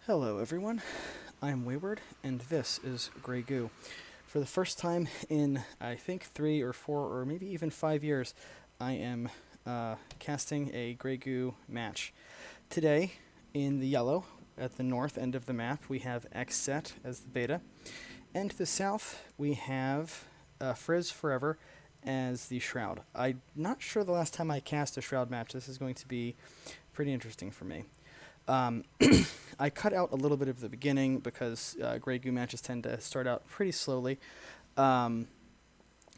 Hello everyone, I'm Wayward, and this is Grey Goo. For the first time in, I think, 3 or 4 or maybe even 5 years, I am casting a Grey Goo match. Today, in the yellow, at the north end of the map, we have Xcet as the beta, and to the south, we have FrizForever as the Shroud. I'm not sure the last time I cast a Shroud match. This is going to be pretty interesting for me. Um, I cut out a little bit of the beginning because Grey Goo matches tend to start out pretty slowly. Um,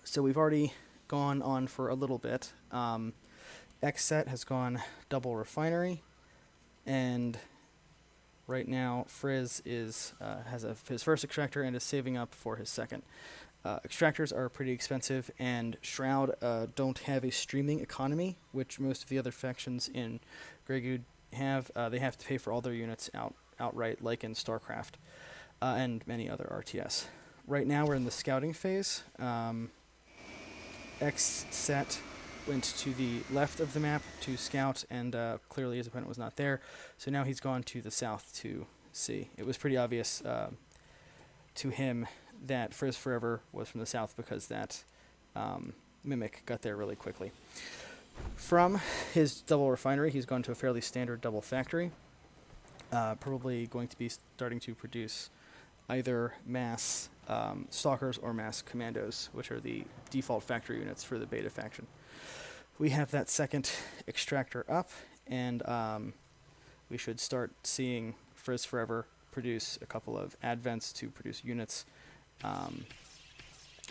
so we've already gone on for a little bit. Xcet has gone double refinery, and right now Frizz has his first extractor and is saving up for his second. Extractors are pretty expensive, and Shroud don't have a streaming economy, which most of the other factions in Grey Goo have. They have to pay for all their units outright, like in StarCraft and many other RTS. Right now we're in the scouting phase. Xset went to the left of the map to scout, and clearly his opponent was not there, so now he's gone to the south to see. It was pretty obvious to him that FrizForever was from the south because that Mimic got there really quickly. From his double refinery, he's gone to a fairly standard double factory. Probably going to be starting to produce either mass stalkers or mass commandos, which are the default factory units for the beta faction. We have that second extractor up, and we should start seeing FrizForever produce a couple of advents to produce units,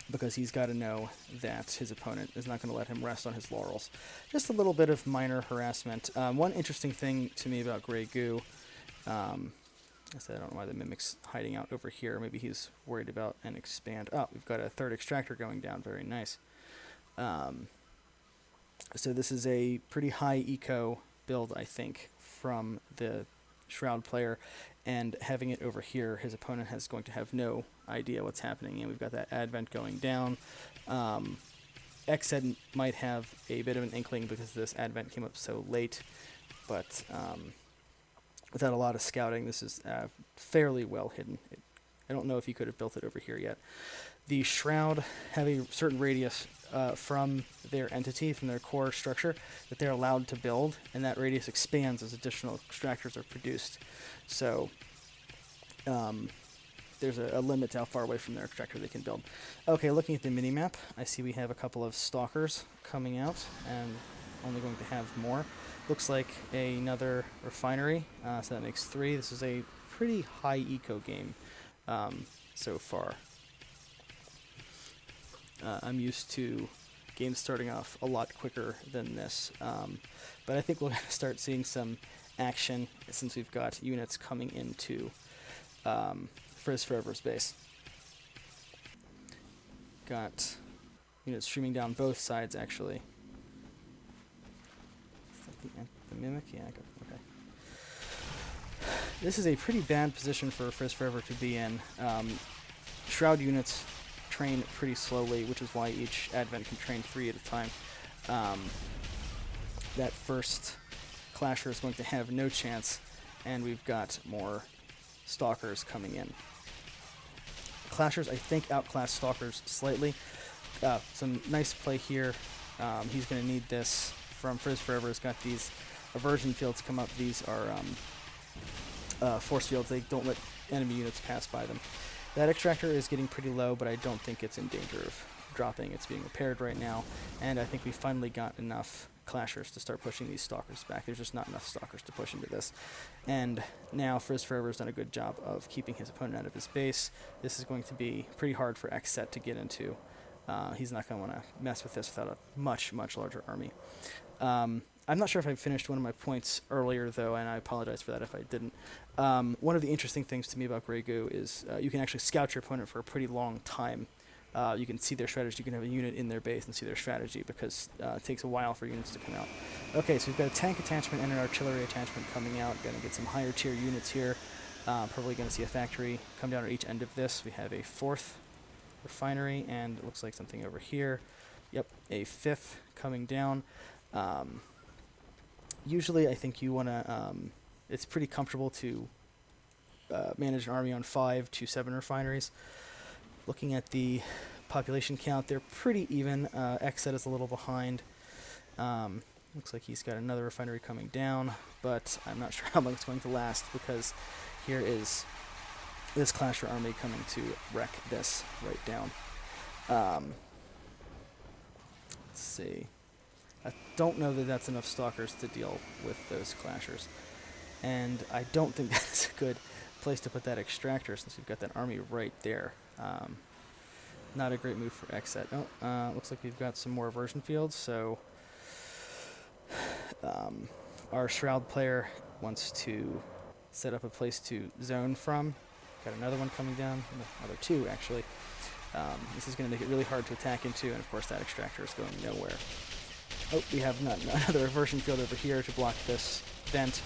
because he's got to know that his opponent is not going to let him rest on his laurels. Just a little bit of minor harassment. One interesting thing to me about Grey Goo, I said I don't know why the Mimic's hiding out over here. Maybe he's worried about an expand. Oh, we've got a third extractor going down. Very nice. So this is a pretty high eco build, I think, from the Shroud player, and having it over here, his opponent is going to have no idea what's happening, and we've got that advent going down. Xed might have a bit of an inkling because this advent came up so late, but without a lot of scouting, this is fairly well hidden. I don't know if he could have built it over here yet. The Shroud have a certain radius from their entity, from their core structure, that they're allowed to build, and that radius expands as additional extractors are produced. So there's a limit to how far away from their extractor they can build. Okay, looking at the minimap, I see we have a couple of stalkers coming out, and only going to have more. Looks like another refinery, so that makes 3. This is a pretty high eco game so far. I'm used to games starting off a lot quicker than this, but I think we'll start seeing some action since we've got units coming into FrizForever's base. Got units streaming down both sides, actually. Is that the Mimic? Yeah, okay. This is a pretty bad position for FrizForever to be in. Shroud units train pretty slowly, which is why each advent can train 3 at a time. That first clasher is going to have no chance, and we've got more stalkers coming in. Clashers, I think, outclass stalkers slightly. Some nice play here. He's going to need this from FrizForever. He's got these aversion fields come up. These are force fields. They don't let enemy units pass by them. That extractor is getting pretty low, but I don't think it's in danger of dropping. It's being repaired right now, and I think we finally got enough clashers to start pushing these stalkers back. There's just not enough stalkers to push into this. And now FrizForever has done a good job of keeping his opponent out of his base. This is going to be pretty hard for Xset to get into. He's not going to want to mess with this without a much, much larger army. I'm not sure if I finished one of my points earlier, though, and I apologize for that if I didn't. One of the interesting things to me about Grey Goo is you can actually scout your opponent for a pretty long time. You can see their strategy. You can have a unit in their base and see their strategy, because it takes a while for units to come out. Okay, so we've got a tank attachment and an artillery attachment coming out. Going to get some higher tier units here. Probably going to see a factory come down at each end of this. We have a 4th refinery, and it looks like something over here. Yep, a 5th coming down. Usually I think you want to, it's pretty comfortable to manage an army on 5 to 7 refineries. Looking at the population count, they're pretty even. Xcet is a little behind. Looks like he's got another refinery coming down, but I'm not sure how long it's going to last, because here is this Clasher army coming to wreck this right down. Let's see. I don't know that that's enough Stalkers to deal with those Clashers. And I don't think that's a good place to put that Extractor, since we've got that army right there. Not a great move for Xcet. Oh, looks like we've got some more aversion fields, so our Shroud player wants to set up a place to zone from. Got another one coming down, another 2 actually. This is going to make it really hard to attack into, and of course that Extractor is going nowhere. Oh, we have another aversion field over here to block this vent.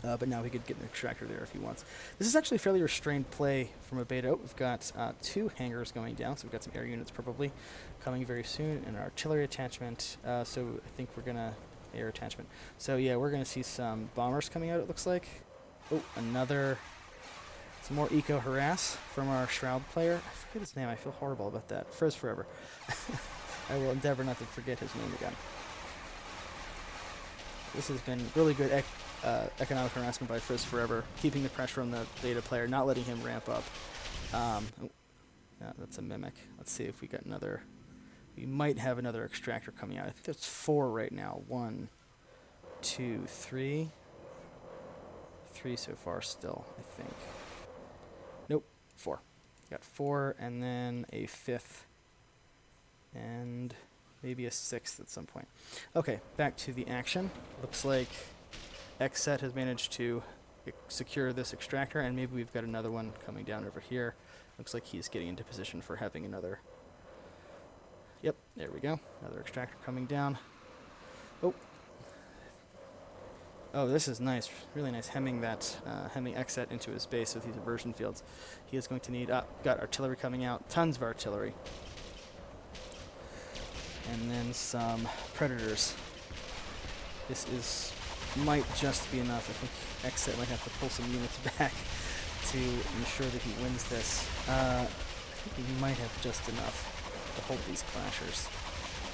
But now he could get an Extractor there if he wants. This is actually a fairly restrained play from a beta. Oh, we've got 2 hangars going down, so we've got some air units probably coming very soon, and an artillery attachment. So I think we're going to... air attachment. So yeah, we're going to see some bombers coming out, it looks like. Oh, some more eco-harass from our Shroud player. I forget his name, I feel horrible about that. FrizForever. I will endeavor not to forget his name again. This has been really good economic harassment by FrizForever, keeping the pressure on the beta player, not letting him ramp up. Oh, yeah, that's a mimic. Let's see if we got another... We might have another Extractor coming out. I think there's 4 right now. 1, 2, 3. 3 so far still, I think. Nope, 4. Got 4, and then a 5th, and maybe a 6th at some point. Okay, back to the action. Looks like Xcet has managed to secure this Extractor, and maybe we've got another one coming down over here. Looks like he's getting into position for having another... Yep, there we go. Another Extractor coming down. Oh, this is nice. Really nice hemming Xcet into his base with these aversion fields. He is going to need... got artillery coming out. Tons of artillery. And then some Predators. This might just be enough. I think Xcet might have to pull some units back to ensure that he wins this. I think he might have just enough to hold these Clashers.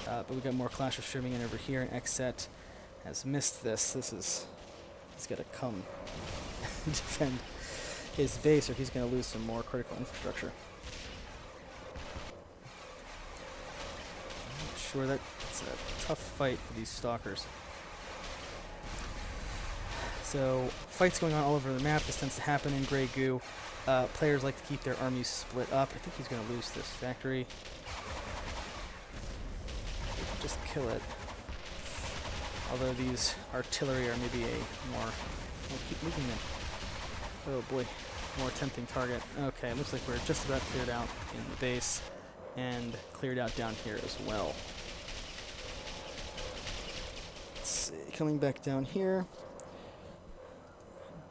But we got more Clashers streaming in over here, and Xcet has missed this. He's got to come defend his base, or he's going to lose some more critical infrastructure. I'm not sure that's a tough fight for these Stalkers. So, fights going on all over the map. This tends to happen in Grey Goo. Players like to keep their armies split up. I think he's going to lose this factory. Just kill it. Although these artillery are maybe a more... We'll keep moving them. Oh boy, more tempting target. Okay, looks like we're just about cleared out in the base, and cleared out down here as well. Let's see, coming back down here.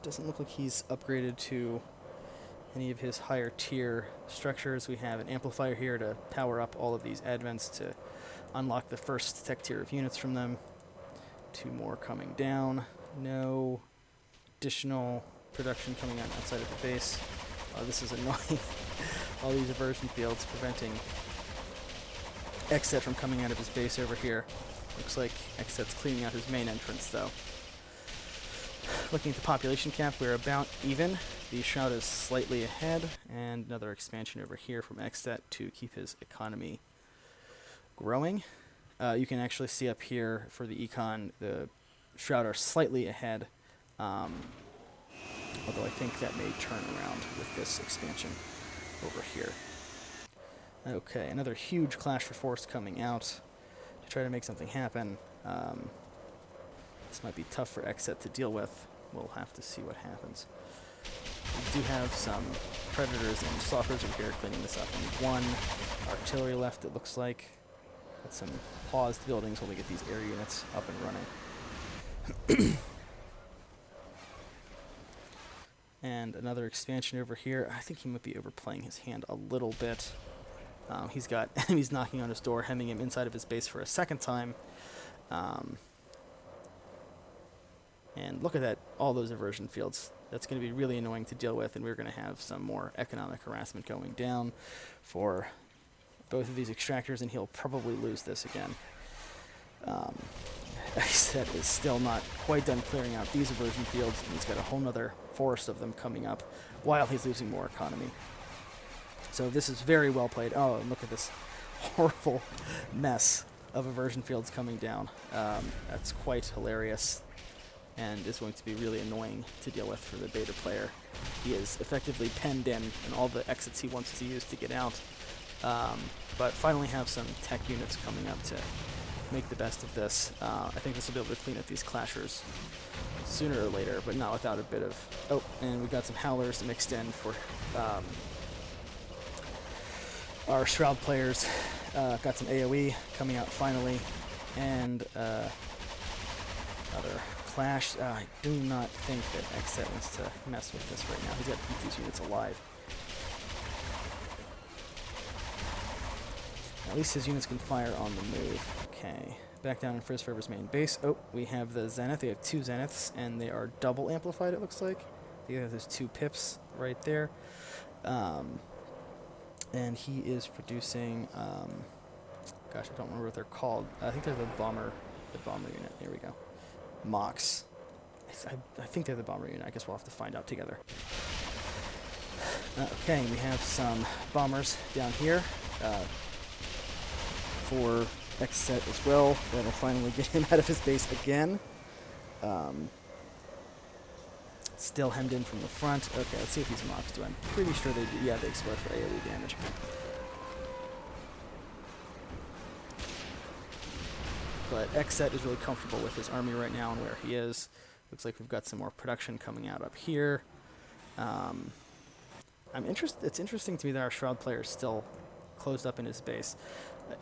Doesn't look like he's upgraded to any of his higher tier structures. We have an amplifier here to power up all of these advents to unlock the first tech tier of units from them. 2 more coming down. No additional production coming out outside of the base. This is annoying. All these aversion fields preventing Xcet from coming out of his base over here. Looks like Xcet's cleaning out his main entrance, though. Looking at the population cap, we're about even. The Shroud is slightly ahead, and another expansion over here from Xcet to keep his economy growing. You can actually see up here for the econ, the Shroud are slightly ahead, although I think that may turn around with this expansion over here. Okay, another huge Clash for Force coming out to try to make something happen. This might be tough for Xcet to deal with. We'll have to see what happens. We do have some Predators and Stalkers over here cleaning this up, and 1 artillery left, it looks like. Got some paused buildings while we get these air units up and running. And another expansion over here. I think he might be overplaying his hand a little bit. He's got enemies knocking on his door, hemming him inside of his base for a second time. And look at that, all those aversion fields. That's going to be really annoying to deal with, and we're going to have some more economic harassment going down for both of these extractors, and he'll probably lose this again. Xcet is still not quite done clearing out these aversion fields, and he's got a whole nother forest of them coming up while he's losing more economy. So this is very well played. Oh, and look at this horrible mess of aversion fields coming down. That's quite hilarious and is going to be really annoying to deal with for the beta player. He is effectively penned in all the exits he wants to use to get out, but finally have some tech units coming up to make the best of this. I think this will be able to clean up these clashers sooner or later, but not without a bit of... Oh, and we got some howlers mixed in for our Shroud players. Got some AoE coming out finally, and another clash. I do not think that Xcet wants to mess with this right now. He's got to keep these units alive. At least his units can fire on the move. Okay, back down in FrizForever's main base. Oh, we have the Zenith. They have 2 Zeniths, and they are double amplified, it looks like. They have those 2 pips right there. And he is producing, gosh, I don't remember what they're called. I think they're the bomber unit. Here we go. Mox. I think they're the bomber unit. I guess we'll have to find out together. Okay, we have some bombers down here for Xcet as well. That'll finally get him out of his base again. Still hemmed in from the front. Okay, let's see if these mocks do. I'm pretty sure they do. Yeah, they explode for AoE damage. But Xcet is really comfortable with his army right now and where he is. Looks like we've got some more production coming out up here. It's interesting to me that our Shroud player is still closed up in his base.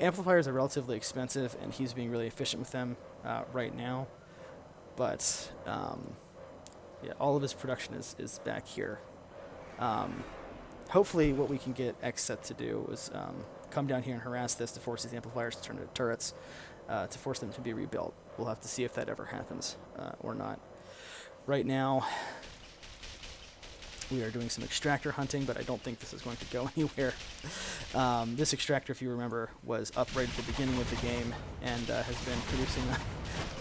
Amplifiers are relatively expensive, and he's being really efficient with them right now. But yeah, all of his production is back here. Hopefully what we can get Xcet to do is come down here and harass this to force these amplifiers to turn into turrets, to force them to be rebuilt. We'll have to see if that ever happens or not. Right now, we are doing some extractor hunting, but I don't think this is going to go anywhere. This extractor, if you remember, was up right at the beginning of the game and has been producing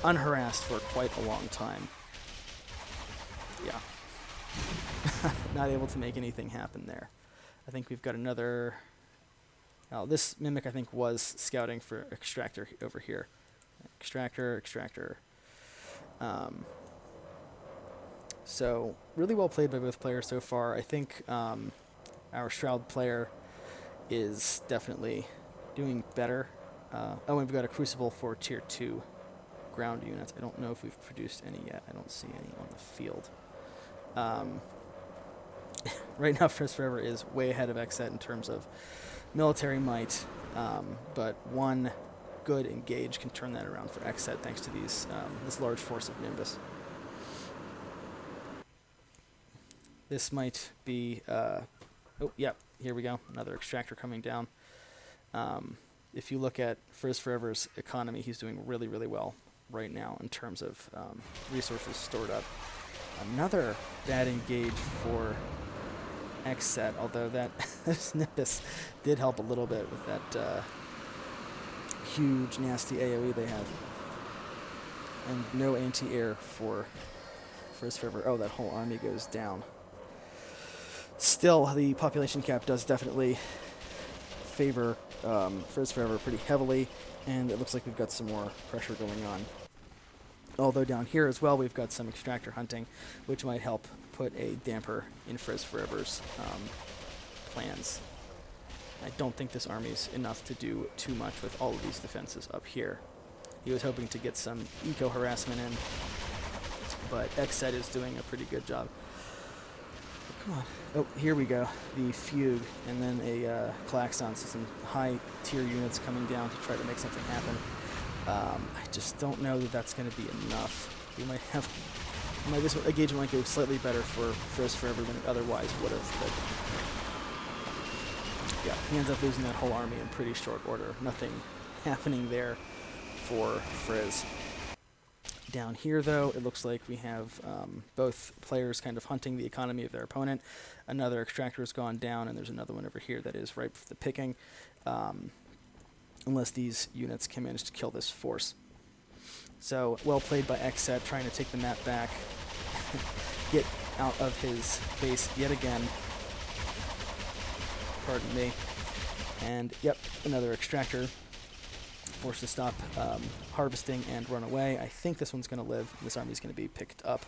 unharassed for quite a long time. Yeah. Not able to make anything happen there. I think we've got another... Oh, this Mimic, I think, was scouting for Extractor over here. Extractor. So, really well played by both players so far. I think our Shroud player is definitely doing better. Oh, and we've got a Crucible for Tier 2 ground units. I don't know if we've produced any yet. I don't see any on the field. Right now, FrizForever is way ahead of Xcet in terms of military might, but one good engage can turn that around for Xcet thanks to these this large force of Nimbus. This might be... oh, yep, here we go. Another extractor coming down. If you look at FrizForever's economy, he's doing really, really well right now in terms of resources stored up. Another bad engage for Xcet, although that Nimbus did help a little bit with that huge, nasty AoE they have. And no anti-air for FrizForever. Oh, that whole army goes down. Still, the population cap does definitely favor FrizForever pretty heavily, and it looks like we've got some more pressure going on. Although down here as well, we've got some extractor hunting, which might help put a damper in FrizForever's plans. I don't think this army's enough to do too much with all of these defenses up here. He was hoping to get some eco-harassment in, but Xcet is doing a pretty good job. Come on. Oh, here we go. The Fugue, and then a Klaxon, so some high-tier units coming down to try to make something happen. I just don't know that that's going to be enough. We might have... this engagement might go slightly better for FrizForever than it otherwise would have, but... yeah, he ends up losing that whole army in pretty short order. Nothing happening there for Frizz. Down here, though, it looks like we have both players kind of hunting the economy of their opponent. Another extractor has gone down, and there's another one over here that is ripe for the picking, unless these units can manage to kill this force. So, well played by Xcet, trying to take the map back, get out of his base yet again. Pardon me. And, yep, another extractor. Forced to stop harvesting and run away. I think this one's going to live. This army's going to be picked up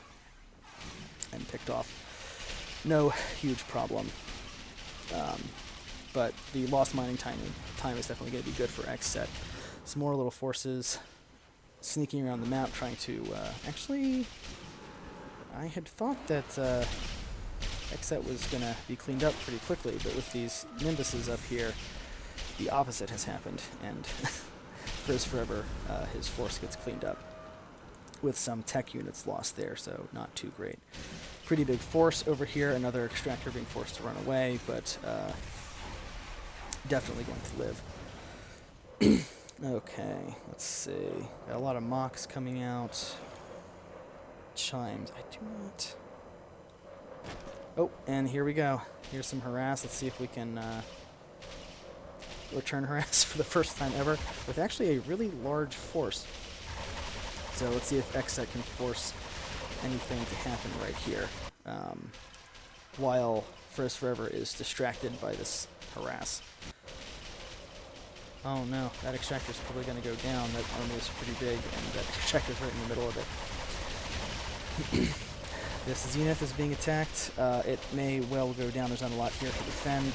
and picked off. No huge problem. But the lost mining time is definitely going to be good for Xcet. Some more little forces sneaking around the map, trying to... actually, I had thought that Xcet was going to be cleaned up pretty quickly, but with these Nimbuses up here, the opposite has happened, and... FrizForever, his force gets cleaned up with some tech units lost there, so not too great. Pretty big force over here, another extractor being forced to run away, but definitely going to live. Okay, let's see. Got a lot of mocks coming out. Chimes. I do not... Oh, and here we go. Here's some harass. Let's see if we can... return harass for the first time ever with actually a really large force. So let's see if Xcet can force anything to happen right here while FrizForever is distracted by this harass. Oh no, that extractor is probably going to go down. That army is pretty big and that extractor is right in the middle of it. This zenith is being attacked. It may well go down. There's not a lot here to defend.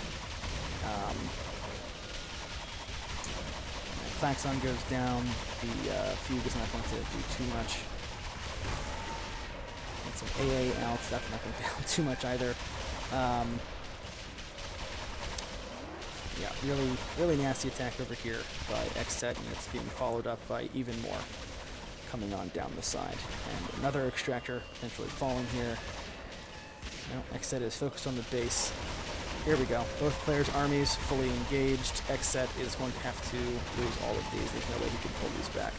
Klaxon goes down, the Fugue is not going to do too much. Get some AA out, that's not going to do too much either. Yeah, really nasty attack over here by Xcet, and it's being followed up by even more coming on down the side. And another extractor potentially falling here. No, Xcet is focused on the base. Here we go. Both players' armies fully engaged. Xcet is going to have to lose all of these. There's no way he can pull these back.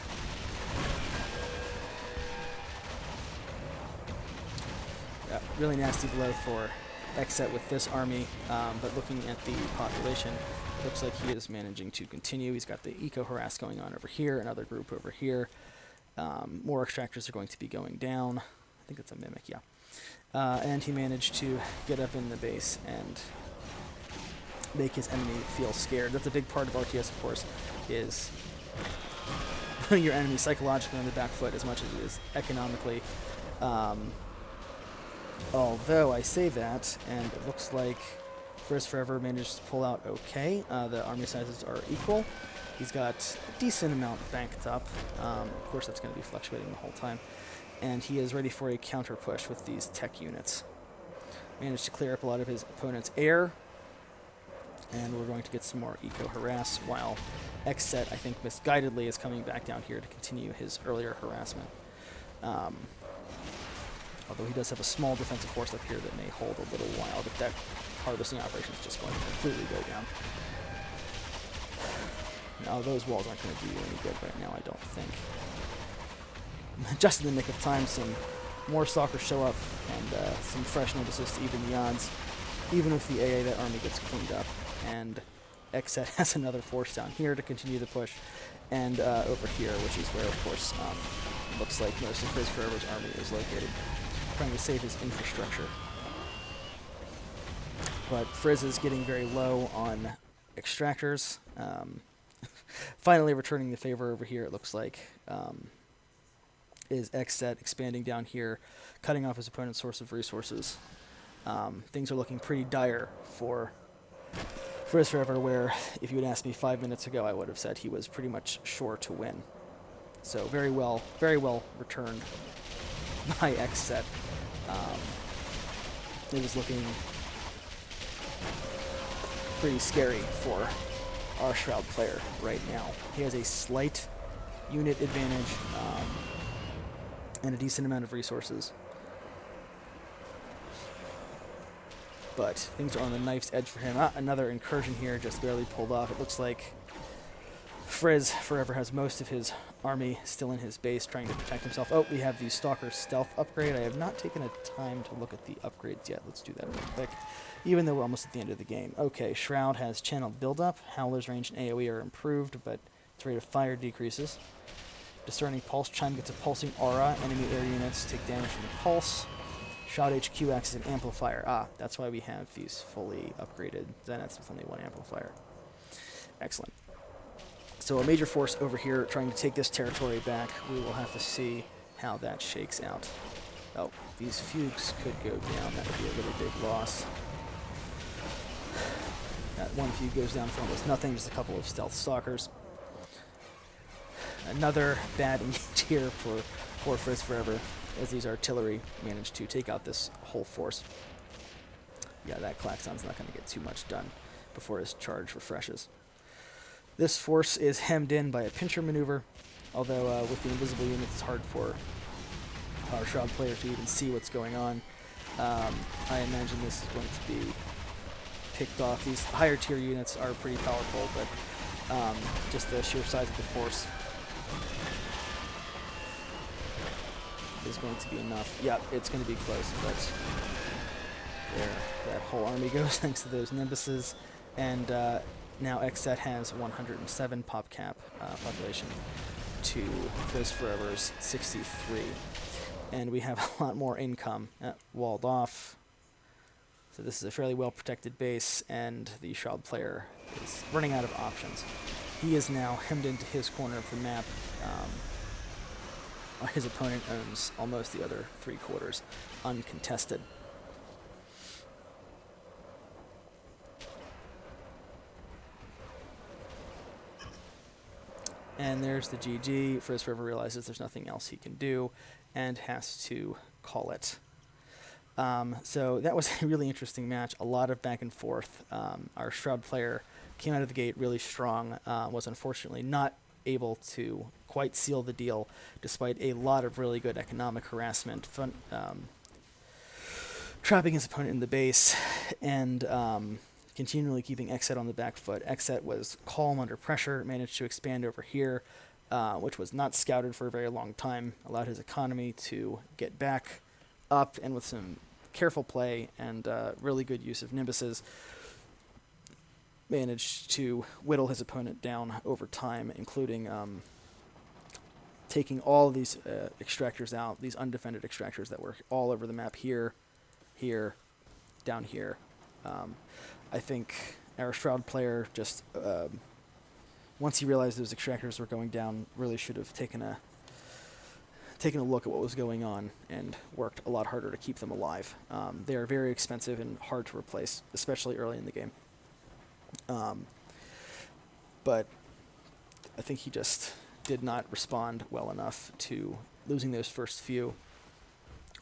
Yeah, really nasty blow for Xcet with this army, but looking at the population, it looks like he is managing to continue. He's got the eco-harass going on over here, another group over here. More extractors are going to be going down. I think it's a mimic, yeah. And he managed to get up in the base and make his enemy feel scared. That's a big part of RTS, of course, is putting your enemy psychologically on the back foot as much as it is economically. Although I say that, and it looks like FrizForever managed to pull out okay. The army sizes are equal. He's got a decent amount banked up. Of course, that's going to be fluctuating the whole time. And he is ready for a counter push with these tech units. Managed to clear up a lot of his opponent's air. And we're going to get some more eco-harass, while Xcet, I think misguidedly, is coming back down here to continue his earlier harassment. Although he does have a small defensive force up here that may hold a little while, but that harvesting operation is just going to completely go down. Now, those walls aren't going to do you any good right now, I don't think. Just in the nick of time, some more stalkers show up, and some fresh notices to even the odds. Even with the AA, that army gets cleaned up, and Xcet has another force down here to continue the push, and over here, which is where, of course, looks like most of FrizForever's army is located, trying to save his infrastructure. But Frizz is getting very low on extractors. Finally returning the favor over here, it looks like, is Xcet expanding down here, cutting off his opponent's source of resources. Things are looking pretty dire for FrizForever, where if you had asked me 5 minutes ago, I would have said he was pretty much sure to win. So very well returned by Xcet. It was looking pretty scary for our Shroud player right now. He has a slight unit advantage and a decent amount of resources. But things are on the knife's edge for him. Another incursion here, just barely pulled off. It looks like FrizForever has most of his army still in his base trying to protect himself. Oh, we have the Stalker stealth upgrade. I have not taken a time to look at the upgrades yet. Let's do that real quick, even though we're almost at the end of the game. Okay, Shroud has channeled buildup. Howler's range and AoE are improved, but its rate of fire decreases. Discerning Pulse Chime gets a pulsing aura. Enemy air units take damage from the pulse. Shroud HQ acts as an amplifier. Ah, that's why we have these fully upgraded Zeniths with only one amplifier. Excellent. So a major force over here trying to take this territory back. We will have to see how that shakes out. Oh, these fugues could go down. That would be a really big loss. That one fugue goes down for almost nothing, just a couple of stealth stalkers. Another bad engage here for FrizForever, as these artillery managed to take out this whole force. Yeah, that Klaxon's not going to get too much done before his charge refreshes. This force is hemmed in by a pincher maneuver, although with the invisible units it's hard for our Shroud player to even see what's going on. I imagine this is going to be picked off. These higher tier units are pretty powerful, but just the sheer size of the force is going to be enough. Yeah, it's going to be close, but there, that whole army goes thanks to those Nimbuses, and now Xcet has 107 pop cap population to FrizForever's 63, and we have a lot more income walled off. So this is a fairly well protected base, and the Shroud player is running out of options. He is now hemmed into his corner of the map. His opponent owns almost the other 3/4 uncontested. And there's the GG. FrizForever realizes there's nothing else he can do and has to call it. So that was a really interesting match. A lot of back and forth. Our Shroud player came out of the gate really strong, was unfortunately not able to quite seal the deal despite a lot of really good economic harassment, trapping his opponent in the base, and continually keeping Xcet on the back foot. Xcet was calm under pressure, managed to expand over here, which was not scouted for a very long time, allowed his economy to get back up, and with some careful play and really good use of Nimbuses, managed to whittle his opponent down over time, including taking all of these extractors out, these undefended extractors that were all over the map here, here, down here. I think our Shroud player just, once he realized those extractors were going down, really should have taken a look at what was going on and worked a lot harder to keep them alive. They are very expensive and hard to replace, especially early in the game. But I think he just did not respond well enough to losing those first few,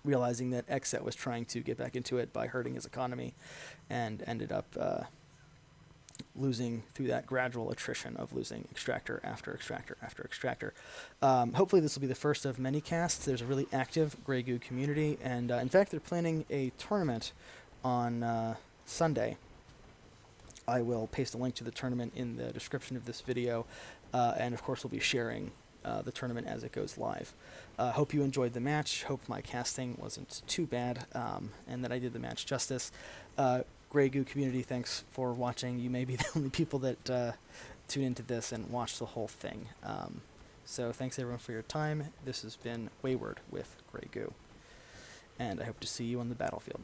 realizing that Xcet was trying to get back into it by hurting his economy, and ended up losing through that gradual attrition of losing extractor after extractor after extractor. Hopefully this will be the first of many casts. There's a really active Grey Goo community, and in fact they're planning a tournament on Sunday. I will paste a link to the tournament in the description of this video, and of course we'll be sharing the tournament as it goes live. Hope you enjoyed the match. Hope my casting wasn't too bad, and that I did the match justice. Grey Goo community, thanks for watching. You may be the only people that tune into this and watch the whole thing. So thanks everyone for your time. This has been Wayward with Grey Goo, and I hope to see you on the battlefield.